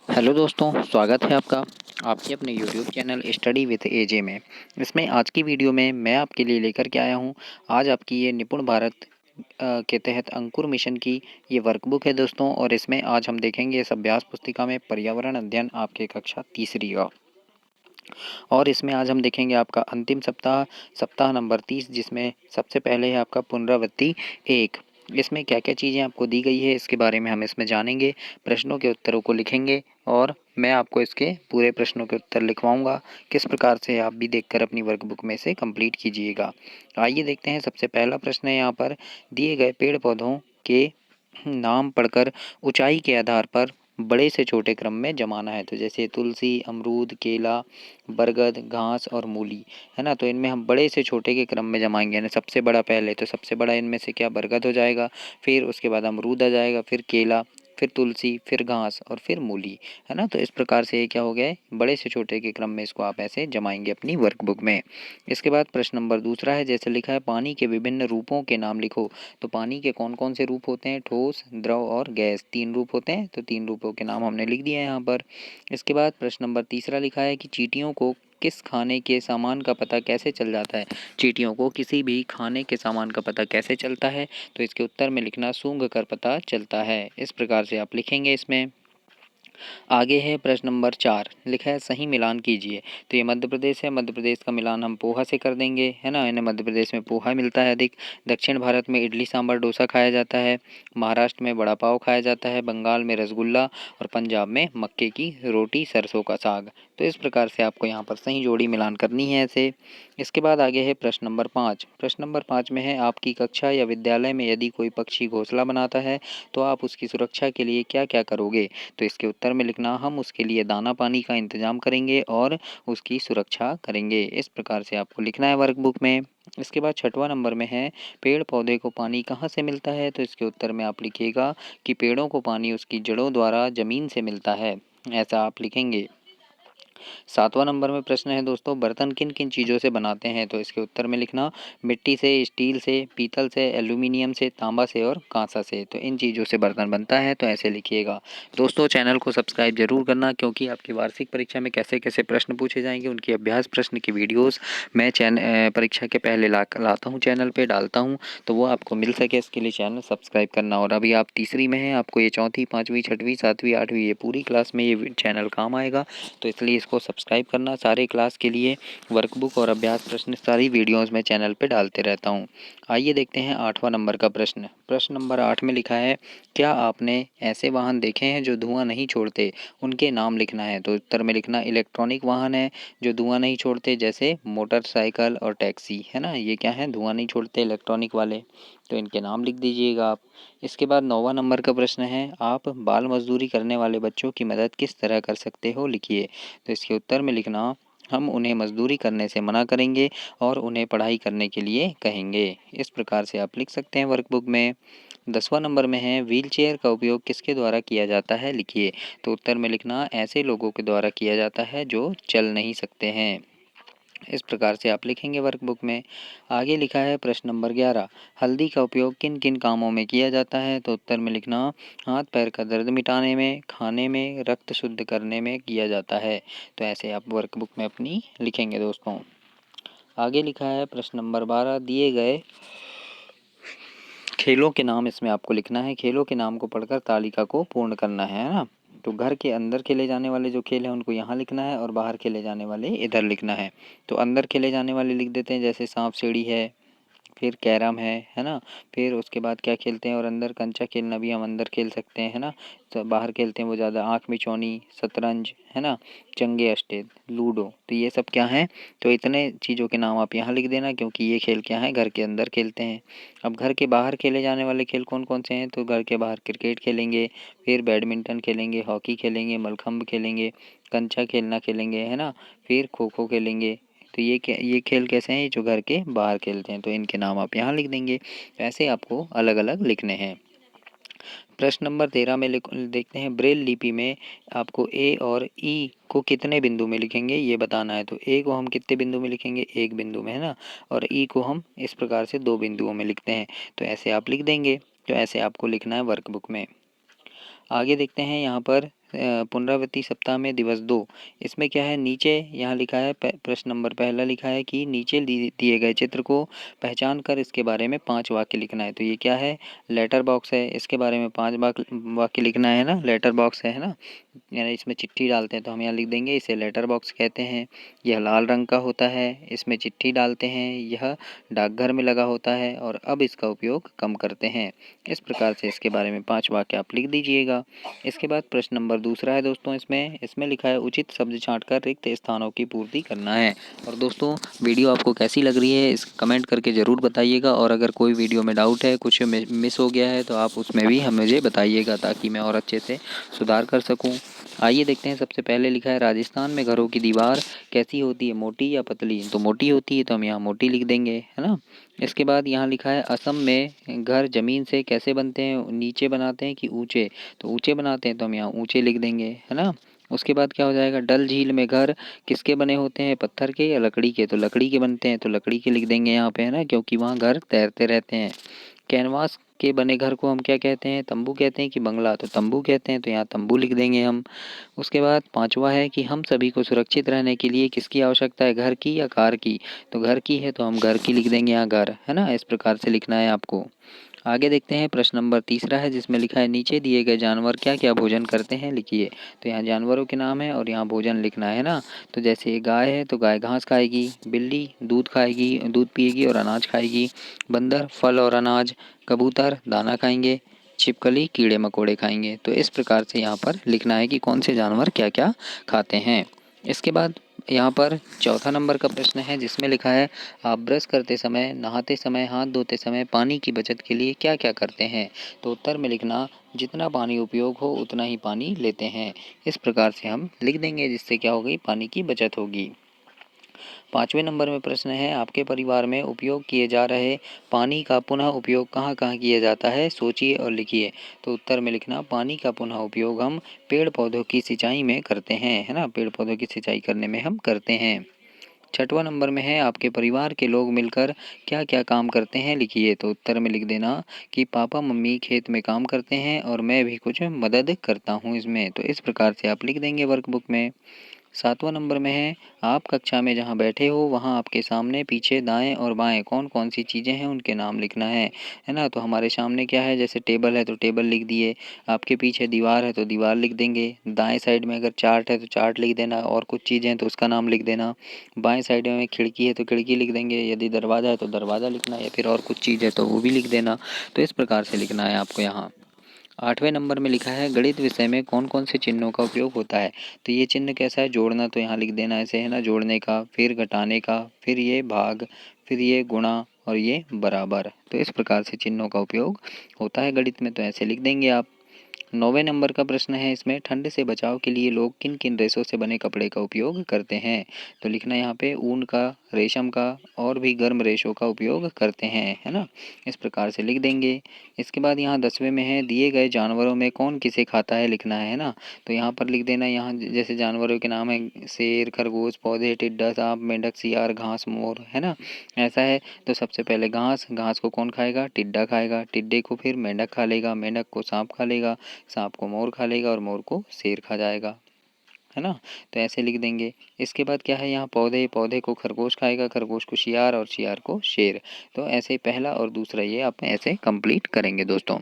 Hello दोस्तों, स्वागत है आपका आपके अपने यूट्यूब चैनल स्टडी विद एजे में। इसमें आज की वीडियो में मैं आपके लिए लेकर के आया हूँ। आज आपकी ये निपुण भारत के तहत अंकुर मिशन की ये वर्कबुक है दोस्तों, और इसमें आज हम देखेंगे इस अभ्यास पुस्तिका में पर्यावरण अध्ययन आपके कक्षा तीसरी का। और इसमें आज हम देखेंगे आपका अंतिम सप्ताह सप्ताह नंबर 30, जिसमें सबसे पहले है आपका पुनरावृत्ति 1। इसमें क्या क्या चीज़ें आपको दी गई है इसके बारे में हम इसमें जानेंगे, प्रश्नों के उत्तरों को लिखेंगे और मैं आपको इसके पूरे प्रश्नों के उत्तर लिखवाऊंगा। किस प्रकार से आप भी देखकर अपनी वर्कबुक में से कंप्लीट कीजिएगा। आइए देखते हैं। सबसे पहला प्रश्न है यहाँ पर दिए गए पेड़ पौधों के नाम पढ़कर ऊंचाई के आधार पर बड़े से छोटे क्रम में जमाना है। तो जैसे तुलसी, अमरूद, केला, बरगद, घास और मूली, है ना। तो इनमें हम बड़े से छोटे के क्रम में जमाएंगे, यानी सबसे बड़ा पहले, तो सबसे बड़ा इनमें से क्या बरगद हो जाएगा, फिर उसके बाद अमरूद आ जाएगा, फिर केला, फिर तुलसी, फिर घास और फिर मूली, है ना। तो इस प्रकार से ये क्या हो गया है, बड़े से छोटे के क्रम में इसको आप ऐसे जमाएंगे अपनी वर्कबुक में। इसके बाद प्रश्न नंबर दूसरा है, जैसे लिखा है पानी के विभिन्न रूपों के नाम लिखो। तो पानी के कौन कौन से रूप होते हैं, ठोस, द्रव और गैस, 3 रूप होते हैं। तो 3 रूपों के नाम हमने लिख दिए हैं यहाँ पर। इसके बाद प्रश्न नंबर तीसरा लिखा है कि चींटियों को किस खाने के सामान का पता कैसे चल जाता है। चींटियों को किसी भी खाने के सामान का पता कैसे चलता है। तो इसके उत्तर में लिखना सूंघ कर पता चलता है। इस प्रकार से आप लिखेंगे इसमें। आगे है प्रश्न नंबर 4, लिखा है सही मिलान कीजिए। तो ये मध्य प्रदेश है, मध्य प्रदेश का मिलान हम पोहा से कर देंगे, है ना। इन्हें मध्य प्रदेश में पोहा मिलता है अधिक। दक्षिण भारत में इडली सांभर डोसा खाया जाता है। महाराष्ट्र में बड़ा पाव खाया जाता है। बंगाल में रसगुल्ला और पंजाब में मक्के की रोटी सरसों का साग। तो इस प्रकार से आपको यहाँ पर सही जोड़ी मिलान करनी है ऐसे। इसके बाद आगे है प्रश्न नंबर 5। प्रश्न नंबर 5 में है आपकी कक्षा या विद्यालय में यदि कोई पक्षी घोंसला बनाता है तो आप उसकी सुरक्षा के लिए क्या क्या करोगे। तो इसके उत्तर में लिखना हम उसके लिए दाना पानी का इंतजाम करेंगे और उसकी सुरक्षा करेंगे। इस प्रकार से आपको लिखना है वर्कबुक में। इसके बाद छठवां नंबर में है पेड़ पौधे को पानी कहाँ से मिलता है। तो इसके उत्तर में आप लिखिएगा कि पेड़ों को पानी उसकी जड़ों द्वारा जमीन से मिलता है, ऐसा आप लिखेंगे। सातवां नंबर में प्रश्न है दोस्तों, बर्तन किन किन चीज़ों से बनाते हैं। तो इसके उत्तर में लिखना मिट्टी से, स्टील से, पीतल से, एल्यूमिनियम से, तांबा से और कांसा से। तो इन चीज़ों से बर्तन बनता है, तो ऐसे लिखिएगा। दोस्तों चैनल को सब्सक्राइब जरूर करना, क्योंकि आपकी वार्षिक परीक्षा में कैसे कैसे प्रश्न पूछे जाएंगे उनकी अभ्यास प्रश्न की वीडियोज़ मैं परीक्षा के पहले लाता हूँ, चैनल पर डालता हूँ, तो वो आपको मिल सके इसके लिए चैनल सब्सक्राइब करना। और अभी आप तीसरी में हैं, आपको ये चौथी, पाँचवीं, छठवीं, सातवीं, आठवीं, ये पूरी क्लास में ये चैनल काम आएगा, तो इसलिए इसको सब्सक्राइब करना। सारे क्लास के लिए वर्कबुक और अभ्यास प्रश्न सारी वीडियोस मैं चैनल पे डालते रहता हूँ। आइए देखते हैं 8वां नंबर का प्रश्न। प्रश्न नंबर 8 में लिखा है क्या आपने ऐसे वाहन देखे हैं जो धुआं नहीं छोड़ते, उनके नाम लिखना है। तो उत्तर में लिखना इलेक्ट्रॉनिक वाहन है जो धुआं नहीं छोड़ते, जैसे मोटरसाइकिल और टैक्सी, है ना। ये क्या है, धुआं नहीं छोड़ते इलेक्ट्रॉनिक वाले, तो इनके नाम लिख दीजिएगा आप। इसके बाद 9वां नंबर का प्रश्न है आप बाल मजदूरी करने वाले बच्चों की मदद किस तरह कर सकते हो, लिखिए। तो इसके उत्तर में लिखना हम उन्हें मजदूरी करने से मना करेंगे और उन्हें पढ़ाई करने के लिए कहेंगे। इस प्रकार से आप लिख सकते हैं वर्कबुक में। 10वां नंबर में है व्हील चेयर का उपयोग किसके द्वारा किया जाता है, लिखिए। तो उत्तर में लिखना ऐसे लोगों के द्वारा किया जाता है जो चल नहीं सकते हैं। इस प्रकार से आप लिखेंगे वर्कबुक में। आगे लिखा है प्रश्न नंबर 11, हल्दी का उपयोग किन किन कामों में किया जाता है। तो उत्तर में लिखना हाथ पैर का दर्द मिटाने में, खाने में, रक्त शुद्ध करने में किया जाता है। तो ऐसे आप वर्कबुक में अपनी लिखेंगे दोस्तों। आगे लिखा है प्रश्न नंबर 12, दिए गए खेलों के नाम इसमें आपको लिखना है। खेलों के नाम को पढ़कर तालिका को पूर्ण करना है ना। तो घर के अंदर खेले जाने वाले जो खेल हैं उनको यहाँ लिखना है और बाहर खेले जाने वाले इधर लिखना है। तो अंदर खेले जाने वाले लिख देते हैं, जैसे सांप सीढ़ी है, फिर कैरम है ना। फिर उसके बाद क्या खेलते हैं, और अंदर कंचा खेलना भी हम अंदर खेल सकते हैं, है ना। तो बाहर खेलते हैं वो ज़्यादा आँख मिचौनी, शतरंज, है ना, चंगे अस्टे, लूडो। तो ये सब क्या है, तो इतने चीज़ों के नाम आप यहाँ लिख देना, क्योंकि ये खेल क्या है, घर के अंदर खेलते हैं। अब घर के बाहर खेले जाने वाले खेल कौन कौन से हैं, तो घर के बाहर क्रिकेट खेलेंगे, फिर बैडमिंटन खेलेंगे, हॉकी खेलेंगे, मलखम्ब खेलेंगे, कंचा खेलना खेलेंगे, है ना, फिर खो खो खेलेंगे। तो ये खेल कैसे हैं, जो घर के बाहर खेलते हैं, तो इनके नाम आप यहाँ लिख देंगे। ऐसे आपको अलग अलग लिखने हैं। प्रश्न नंबर 13 में देखते हैं ब्रेल लिपि में आपको ए और ई को कितने बिंदु में लिखेंगे ये बताना है। तो ए को हम कितने बिंदु में लिखेंगे, 1 बिंदु में, है ना। और ई को हम इस प्रकार से 2 बिंदुओं में लिखते हैं, तो ऐसे आप लिख देंगे। तो ऐसे आपको लिखना है वर्कबुक में। आगे देखते हैं यहाँ पर पुनरावृत्ति सप्ताह में दिवस 2। इसमें क्या है, नीचे यहाँ लिखा है प्रश्न नंबर पहला लिखा है कि नीचे दिए गए चित्र को पहचान कर इसके बारे में 5 वाक्य लिखना है। तो ये क्या है, लेटर बॉक्स है, इसके बारे में 5 वाक्य लिखना है ना। लेटर बॉक्स है ना, यानी इसमें चिट्ठी डालते हैं तो हम यहाँ लिख देंगे इसे लेटर बॉक्स कहते हैं। यह लाल रंग का होता है, इसमें चिट्ठी डालते हैं। यह डाकघर में लगा होता है और अब इसका उपयोग कम करते हैं। इस प्रकार से इसके बारे में 5 वाक्य आप लिख दीजिएगा। इसके बाद प्रश्न नंबर दूसरा है दोस्तों, इसमें लिखा है उचित शब्द छांटकर रिक्त स्थानों की पूर्ति करना है। और दोस्तों वीडियो आपको कैसी लग रही है इस कमेंट करके ज़रूर बताइएगा, और अगर कोई वीडियो में डाउट है, कुछ मिस हो गया है तो आप उसमें भी मुझे बताइएगा ताकि मैं और अच्छे से सुधार कर सकूं। आइए देखते हैं, सबसे पहले लिखा है राजस्थान में घरों की दीवार कैसी होती है, मोटी या पतली। तो मोटी होती है तो हम यहाँ मोटी लिख देंगे, है ना। इसके बाद यहाँ लिखा है असम में घर जमीन से कैसे बनते हैं, नीचे बनाते हैं कि ऊंचे। तो ऊंचे बनाते हैं तो हम यहाँ ऊंचे लिख देंगे, है ना। उसके बाद क्या हो जाएगा, डल झील में घर किसके बने होते हैं, पत्थर के या लकड़ी के। तो लकड़ी के बनते हैं तो लकड़ी के लिख देंगे यहाँ पे, है ना, क्योंकि वहाँ घर तैरते रहते हैं। कैनवास के बने घर को हम क्या कहते हैं, तंबू कहते हैं कि बंगला। तो तंबू कहते हैं तो यहाँ तंबू लिख देंगे हम। उसके बाद पांचवा है कि हम सभी को सुरक्षित रहने के लिए किसकी आवश्यकता है, घर की या कार की। तो घर की है तो हम घर की लिख देंगे यहाँ घर, है ना। इस प्रकार से लिखना है आपको। आगे देखते हैं, प्रश्न नंबर तीसरा है जिसमें लिखा है नीचे दिए गए जानवर क्या क्या भोजन करते हैं, लिखिए। तो यहाँ जानवरों के नाम है और यहाँ भोजन लिखना है ना। तो जैसे गाय है तो गाय घास खाएगी, बिल्ली दूध खाएगी, दूध पिएगी और अनाज खाएगी, बंदर फल और अनाज, कबूतर दाना खाएंगे, छिपकली कीड़े मकोड़े खाएंगे। तो इस प्रकार से यहाँ पर लिखना है कि कौन से जानवर क्या क्या खाते हैं। इसके बाद यहाँ पर चौथा नंबर का प्रश्न है जिसमें लिखा है आप ब्रश करते समय, नहाते समय, हाथ धोते समय पानी की बचत के लिए क्या क्या करते हैं। तो उत्तर में लिखना जितना पानी उपयोग हो उतना ही पानी लेते हैं। इस प्रकार से हम लिख देंगे जिससे क्या होगी, पानी की बचत होगी। पाँचवें नंबर में प्रश्न है आपके परिवार में उपयोग किए जा रहे पानी का पुनः उपयोग कहाँ कहाँ किया जाता है, सोचिए और लिखिए। तो उत्तर में लिखना पानी का पुनः उपयोग हम पेड़ पौधों की सिंचाई में करते हैं, है ना, पेड़ पौधों की सिंचाई करने में हम करते हैं। छठवां नंबर में है आपके परिवार के लोग मिलकर क्या क्या काम करते हैं, लिखिए। तो उत्तर में लिख देना कि पापा मम्मी खेत में काम करते हैं और मैं भी कुछ मदद करता हूँ इसमें। तो इस प्रकार से आप लिख देंगे वर्कबुक में। सातवां नंबर में है आप कक्षा में जहाँ बैठे हो वहाँ आपके सामने पीछे दाएं और बाएं कौन कौन सी चीज़ें हैं उनके नाम लिखना है ना। तो हमारे सामने क्या है, जैसे टेबल है तो टेबल लिख दिए, आपके पीछे दीवार है तो दीवार लिख देंगे, दाएं साइड में अगर चार्ट है तो चार्ट लिख देना, और कुछ चीज़ें हैं तो उसका नाम लिख देना। बाएं साइड में खिड़की है तो खिड़की लिख देंगे, यदि दरवाज़ा है तो दरवाज़ा लिखना, या फिर और कुछ चीज़ है तो वो भी लिख देना। तो इस प्रकार से लिखना है आपको यहाँ। आठवें नंबर में लिखा है गणित विषय में कौन कौन से चिन्हों का उपयोग होता है। तो ये चिन्ह कैसा है, जोड़ना, तो यहाँ लिख देना ऐसे, है ना, जोड़ने का, फिर घटाने का, फिर ये भाग, फिर ये गुणा और ये बराबर। तो इस प्रकार से चिन्हों का उपयोग होता है गणित में, तो ऐसे लिख देंगे आप। 9वें नंबर का प्रश्न है इसमें ठंड से बचाव के लिए लोग किन किन रेशों से बने कपड़े का उपयोग करते हैं। तो लिखना यहाँ पे ऊन का, रेशम का और भी गर्म रेशों का उपयोग करते हैं, है ना। इस प्रकार से लिख देंगे। इसके बाद यहाँ 10वें में है दिए गए जानवरों में कौन किसे खाता है, लिखना है ना। तो यहाँ पर लिख देना, यहाँ जैसे जानवरों के नाम है शेर, खरगोश, पौधे, टिड्डा, सांप, मेंढक, सियार, घास, मोर, है ना, ऐसा है। तो सबसे पहले घास, घास को कौन खाएगा, टिड्डा खाएगा, टिड्डे को फिर मेंढक खा लेगा, मेंढक को सांप खा लेगा, सांप को मोर खा लेगा और मोर को शेर खा जाएगा, है ना। तो ऐसे लिख देंगे। इसके बाद क्या है, यहाँ पौधे, पौधे को खरगोश खाएगा, खरगोश को शियार और शियार को शेर। तो ऐसे पहला और दूसरा ये आप ऐसे कंप्लीट करेंगे दोस्तों।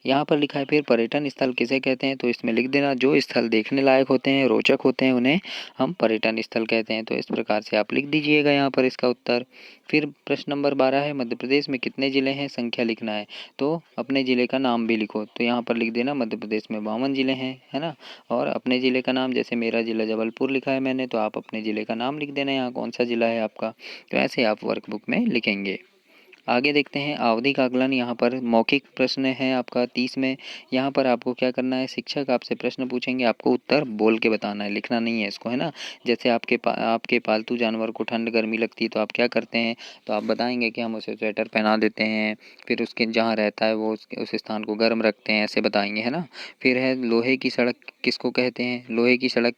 यहाँ पर लिखा है फिर पर्यटन स्थल किसे कहते हैं। तो इसमें लिख देना जो स्थल देखने लायक होते हैं, रोचक होते हैं, उन्हें हम पर्यटन स्थल कहते हैं। तो इस प्रकार से आप लिख दीजिएगा यहाँ पर इसका उत्तर। फिर प्रश्न नंबर 12 है मध्य प्रदेश में कितने ज़िले हैं, संख्या लिखना है। तो अपने ज़िले का नाम भी लिखो। तो यहाँ पर लिख देना मध्य प्रदेश में 52 ज़िले हैं, है ना। और अपने ज़िले का नाम, जैसे मेरा ज़िला जबलपुर लिखा है मैंने, तो आप अपने ज़िले का नाम लिख देना, यहाँ कौन सा ज़िला है आपका। तो ऐसे आप वर्कबुक में लिखेंगे। आगे देखते हैं आवधिक आकलन। यहाँ पर मौखिक प्रश्न है आपका 30 में। यहाँ पर आपको क्या करना है, शिक्षक आपसे प्रश्न पूछेंगे, आपको उत्तर बोल के बताना है, लिखना नहीं है इसको, है ना। जैसे आपके पालतू जानवर को ठंड गर्मी लगती है तो आप क्या करते हैं, तो आप बताएंगे कि हम उसे स्वेटर पहना देते हैं, फिर उसके जहाँ रहता है वो उस स्थान को गर्म रखते हैं, ऐसे बताएंगे, है ना। फिर है लोहे की सड़क किसको कहते हैं, लोहे की सड़क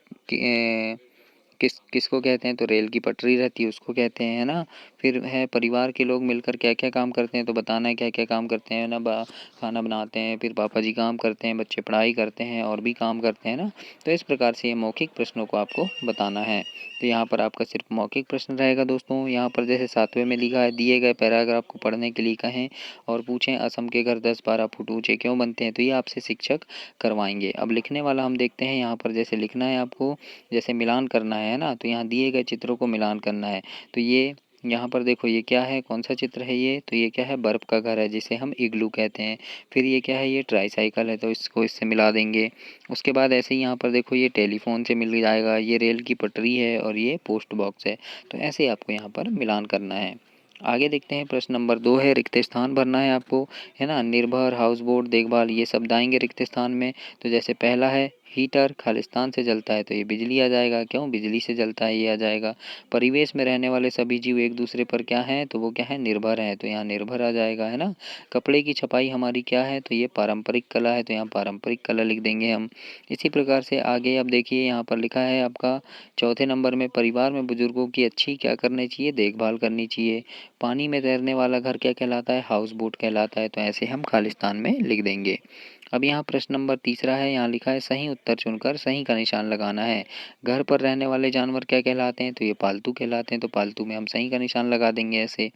किसको कहते हैं, तो रेल की पटरी रहती है उसको कहते हैं, है ना। फिर है परिवार के लोग मिलकर क्या-क्या काम करते हैं, तो बताना है क्या-क्या काम करते हैं ना। खाना बनाते हैं, फिर पापा जी काम करते हैं, बच्चे पढ़ाई करते हैं और भी काम करते हैं ना। तो इस प्रकार से ये मौखिक प्रश्नों को आपको बताना है। तो यहाँ पर आपका सिर्फ मौखिक प्रश्न रहेगा दोस्तों। यहाँ पर जैसे 7वें में लिखा है, दिए गए पैराग्राफ को पढ़ने के लिए कहें और पूछें असम के घर 10-12 फुट ऊंचे क्यों बनते हैं। तो ये आपसे शिक्षक करवाएंगे। अब लिखने वाला हम देखते हैं, यहाँ पर जैसे लिखना है आपको, जैसे मिलान करना है ना। तो यहाँ दिए गए चित्रों को मिलान करना है। तो ये यहाँ पर देखो, ये क्या है, कौन सा चित्र है ये, तो ये क्या है, बर्फ़ का घर है जिसे हम इग्लू कहते हैं। फिर ये क्या है, ये ट्राईसाइकिल है, तो इसको इससे मिला देंगे। उसके बाद ऐसे ही यहाँ पर देखो, ये टेलीफोन से मिल जाएगा, ये रेल की पटरी है और ये पोस्ट बॉक्स है। तो ऐसे ही आपको यहाँ पर मिलान करना है। आगे देखते हैं, प्रश्न नंबर 2 है, रिक्त स्थान भरना है आपको, है ना। निर्भर, हाउस बोट, देखभाल, ये शब्द आएंगे रिक्त स्थान में। तो जैसे पहला है हीटर, खालिस्तान से जलता है, तो ये बिजली आ जाएगा। क्यों, बिजली से जलता है, ये आ जाएगा। परिवेश में रहने वाले सभी जीव एक दूसरे पर क्या हैं, तो वो क्या है, निर्भर है, तो यहाँ निर्भर आ जाएगा, है ना। कपड़े की छपाई हमारी क्या है, तो ये पारंपरिक कला है, तो यहाँ पारंपरिक कला लिख देंगे हम। इसी प्रकार से आगे अब देखिए, यहाँ पर लिखा है आपका चौथे नंबर में, परिवार में बुजुर्गों की अच्छी क्या करनी चाहिए, देखभाल करनी चाहिए। पानी में तैरने वाला घर क्या कहलाता है, हाउस बोट कहलाता है। तो ऐसे हम खालिस्तान में लिख देंगे। अब यहाँ प्रश्न नंबर तीसरा है, यहाँ लिखा है सही उत्तर चुनकर सही का निशान लगाना है। घर पर रहने वाले जानवर क्या कहलाते हैं, तो ये पालतू कहलाते हैं। तो पालतू में हम सही का निशान लगा देंगे ऐसे।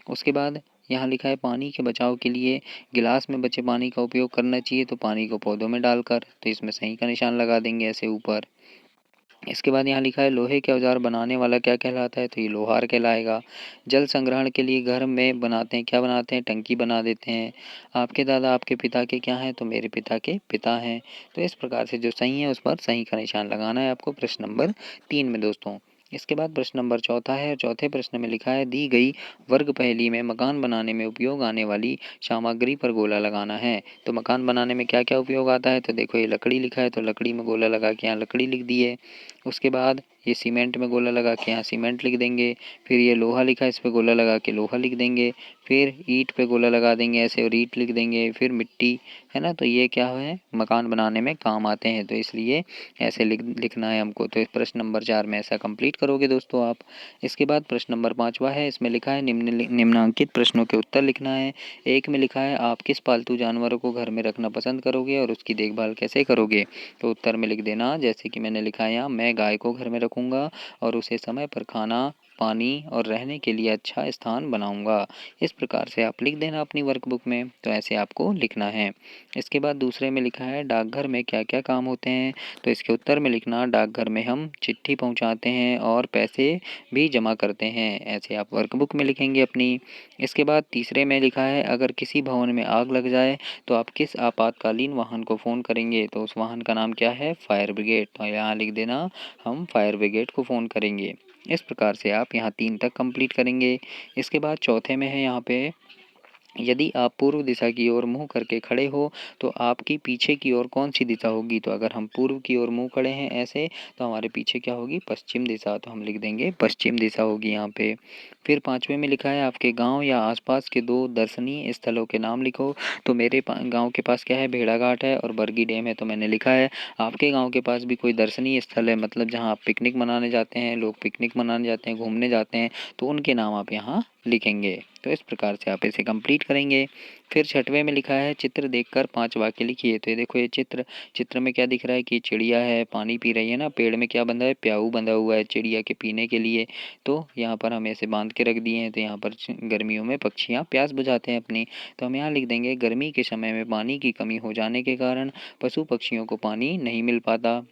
उसके बाद यहाँ लिखा है पानी के बचाव के लिए गिलास में बचे पानी का उपयोग करना चाहिए, तो पानी को पौधों में डालकर, तो इसमें सही का निशान लगा देंगे ऐसे ऊपर। इसके बाद यहाँ लिखा है लोहे के औजार बनाने वाला क्या कहलाता है, तो ये लोहार कहलाएगा। जल संग्रहण के लिए घर में बनाते हैं, क्या बनाते हैं, टंकी बना देते हैं। आपके दादा आपके पिता के क्या हैं, तो मेरे पिता के पिता हैं। तो इस प्रकार से जो सही है उस पर सही का निशान लगाना है आपको प्रश्न नंबर 3 में दोस्तों। इसके बाद प्रश्न नंबर चौथा है, चौथे प्रश्न में लिखा है दी गई वर्ग पहेली में मकान बनाने में उपयोग आने वाली सामग्री पर गोला लगाना है। तो मकान बनाने में क्या क्या उपयोग आता है, तो देखो ये लकड़ी लिखा है, तो लकड़ी में गोला लगा के यहाँ लकड़ी लिख दिए। उसके बाद ये सीमेंट में गोला लगा के यहाँ सीमेंट लिख देंगे। फिर ये लोहा लिखा है, इस पर गोला लगा के लोहा लिख देंगे। फिर ईंट पे गोला लगा देंगे ऐसे और ईंट लिख देंगे। फिर मिट्टी, है ना। तो ये क्या है, मकान बनाने में काम आते हैं, तो इसलिए ऐसे लिखना है हमको। तो प्रश्न नंबर 4 में ऐसा कंप्लीट करोगे दोस्तों आप। इसके बाद प्रश्न नंबर 5वां है, इसमें लिखा है निम्नांकित प्रश्नों के उत्तर लिखना है। एक में लिखा है आप किस पालतू जानवरों को घर में रखना पसंद करोगे और उसकी देखभाल कैसे करोगे। तो उत्तर में लिख देना, जैसे कि मैंने लिखा है यहाँ, मैं गाय को घर में रखूँगा और उसे समय पर खाना, पानी और रहने के लिए अच्छा स्थान बनाऊँगा। इस प्रकार से आप लिख देना अपनी वर्कबुक में। तो ऐसे आपको लिखना है। इसके बाद दूसरे में लिखा है डाकघर में क्या-क्या काम होते हैं। तो इसके उत्तर में लिखना, डाकघर में हम चिट्ठी पहुँचाते हैं और पैसे भी जमा करते हैं। ऐसे आप वर्कबुक में लिखेंगे अपनी। इसके बाद तीसरे में लिखा है अगर किसी भवन में आग लग जाए तो आप किस आपातकालीन वाहन को फ़ोन करेंगे। तो उस वाहन का नाम क्या है, फायर ब्रिगेड। तो यहाँ लिख देना, हम फायर ब्रिगेड को फ़ोन करेंगे। इस प्रकार से आप यहाँ 3 तक कंप्लीट करेंगे। इसके बाद चौथे में है यहाँ पे, यदि आप पूर्व दिशा की ओर मुँह करके खड़े हो तो आपकी पीछे की ओर कौन सी दिशा होगी। तो अगर हम पूर्व की ओर मुँह खड़े हैं ऐसे, तो हमारे पीछे क्या होगी, पश्चिम दिशा। तो हम लिख देंगे पश्चिम दिशा होगी यहाँ पे। फिर 5वें में लिखा है आपके गांव या आसपास के 2 दर्शनीय स्थलों के नाम लिखो। तो मेरे गांव के पास क्या है, भेड़ाघाट है और बरगी डैम है। तो मैंने लिखा है आपके गांव के पास भी कोई दर्शनीय स्थल है, मतलब जहां आप पिकनिक मनाने जाते हैं, लोग पिकनिक मनाने जाते हैं, घूमने जाते हैं, तो उनके नाम आप यहाँ लिखेंगे। तो इस प्रकार से आप इसे कंप्लीट करेंगे। फिर 6वें में लिखा है चित्र देखकर 5 वाक्य लिखिए। तो ये देखो, ये चित्र में क्या दिख रहा है कि चिड़िया है, पानी पी रही है ना। पेड़ में क्या बंधा है, प्याऊ बंधा हुआ है चिड़िया के पीने के लिए। तो यहाँ पर हम ऐसे बांध के रख दिए हैं। तो यहाँ पर गर्मियों में पक्षियाँ प्यास बुझाते हैं अपनी। तो हम यहाँ लिख देंगे गर्मी के समय में पानी की कमी हो जाने के कारण पशु पक्षियों को पानी नहीं मिल पाता।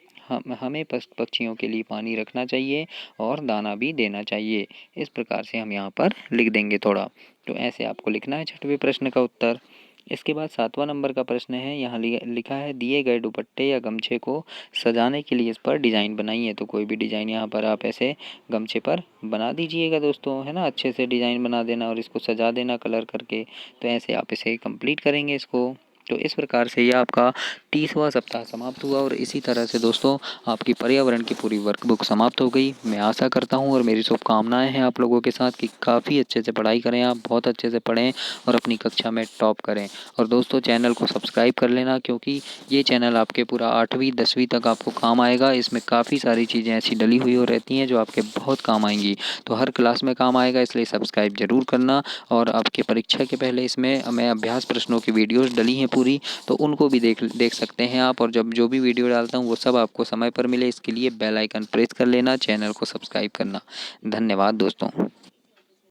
हमें पक्षियों के लिए पानी रखना चाहिए और दाना भी देना चाहिए। इस प्रकार से हम यहाँ पर लिख देंगे थोड़ा। तो ऐसे आपको लिखना है 6वें प्रश्न का उत्तर। इसके बाद 7वां नंबर का प्रश्न है, यहाँ लिखा है दिए गए दुपट्टे या गमछे को सजाने के लिए इस पर डिज़ाइन बनाइए। तो कोई भी डिज़ाइन यहाँ पर आप ऐसे गमछे पर बना दीजिएगा दोस्तों, है ना। अच्छे से डिज़ाइन बना देना और इसको सजा देना कलर करके। तो ऐसे आप इसे कंप्लीट करेंगे इसको। तो इस प्रकार से ये आपका 30वां सप्ताह समाप्त हुआ और इसी तरह से दोस्तों आपकी पर्यावरण की पूरी वर्कबुक समाप्त हो गई। मैं आशा करता हूँ और मेरी शुभकामनाएं हैं आप लोगों के साथ कि काफ़ी अच्छे से पढ़ाई करें, आप बहुत अच्छे से पढ़ें और अपनी कक्षा में टॉप करें। और दोस्तों चैनल को सब्सक्राइब कर लेना, क्योंकि ये चैनल आपके पूरा 8वीं 10वीं तक आपको काम आएगा। इसमें काफ़ी सारी चीज़ें ऐसी डली हुई हो रहती हैं जो आपके बहुत काम आएंगी, तो हर क्लास में काम आएगा, इसलिए सब्सक्राइब ज़रूर करना। और आपके परीक्षा के पहले इसमें मैं अभ्यास प्रश्नों की वीडियोज़ डली हैं पूरी, तो उनको भी देख सकते हैं आप। और जब जो भी वीडियो डालता हूँ वो सब आपको समय पर मिले, इसके लिए बेल आइकन प्रेस कर लेना, चैनल को सब्सक्राइब करना। धन्यवाद दोस्तों।